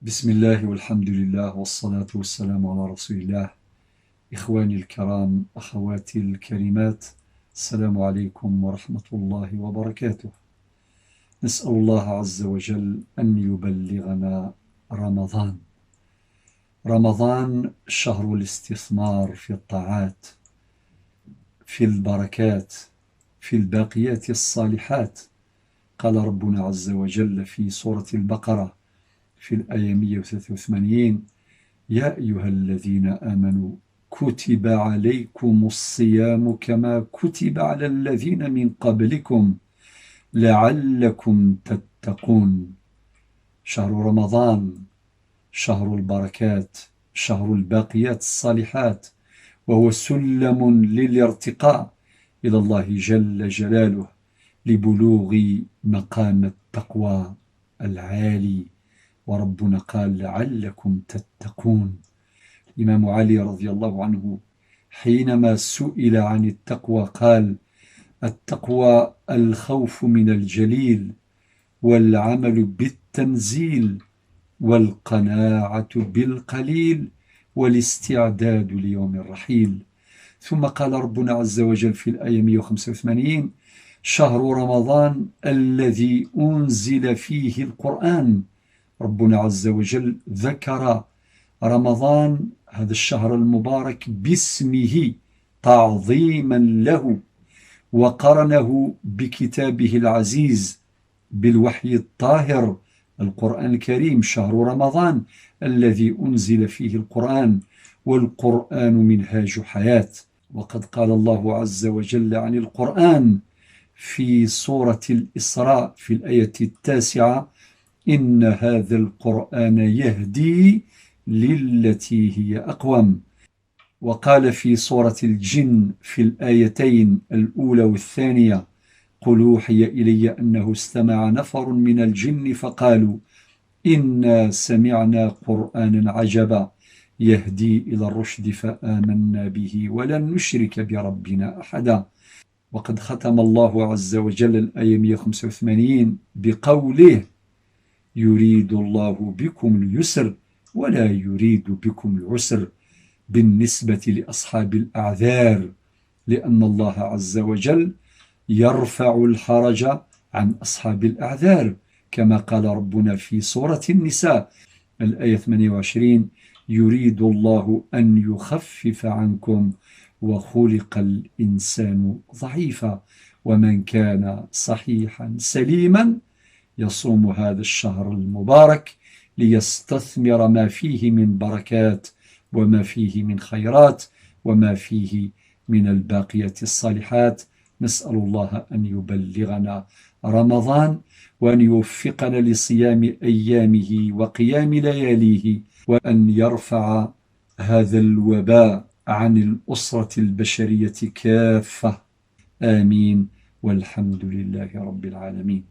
بسم الله والحمد لله والصلاة والسلام على رسول الله. إخواني الكرام، أخواتي الكريمات، السلام عليكم ورحمة الله وبركاته. نسأل الله عز وجل أن يبلغنا رمضان. رمضان شهر الاستثمار في الطاعات، في البركات، في الباقيات الصالحات. قال ربنا عز وجل في سورة البقرة في الآية 183: يا أيها الذين آمنوا كتب عليكم الصيام كما كتب على الذين من قبلكم لعلكم تتقون. شهر رمضان شهر البركات، شهر الباقيات الصالحات، وهو سلم للارتقاء إلى الله جل جلاله لبلوغ مقام التقوى العالي. وربنا قال لعلكم تتقون. الإمام علي رضي الله عنه حينما سئل عن التقوى قال: التقوى الخوف من الجليل، والعمل بالتنزيل، والقناعة بالقليل، والاستعداد ليوم الرحيل. ثم قال ربنا عز وجل في الآية 185: شهر رمضان الذي أنزل فيه القرآن. ربنا عز وجل ذكر رمضان، هذا الشهر المبارك، باسمه تعظيما له، وقرنه بكتابه العزيز بالوحي الطاهر القرآن الكريم. شهر رمضان الذي أنزل فيه القرآن، والقرآن منهاج حياة. وقد قال الله عز وجل عن القرآن في سورة الإسراء في الآية 9: إن هذا القرآن يهدي للتي هي أقوم. وقال في سورة الجن في الآيتين الأولى والثانية: قل أوحي إلي أنه استمع نفر من الجن فقالوا إنا سمعنا قرآنا عجبا يهدي إلى الرشد فآمنا به ولن نشرك بربنا أحدا. وقد ختم الله عز وجل الآية 185 بقوله: يريد الله بكم اليسر ولا يريد بكم العسر، بالنسبة لأصحاب الأعذار، لأن الله عز وجل يرفع الحرج عن أصحاب الأعذار، كما قال ربنا في سورة النساء الآية 28: يريد الله أن يخفف عنكم وخلق الإنسان ضعيفا، ومن كان صحيحا سليما يصوم هذا الشهر المبارك ليستثمر ما فيه من بركات، وما فيه من خيرات، وما فيه من الباقيات الصالحات. نسأل الله أن يبلغنا رمضان، وأن يوفقنا لصيام أيامه وقيام لياليه، وأن يرفع هذا الوباء عن الأسرة البشرية كافة. آمين، والحمد لله رب العالمين.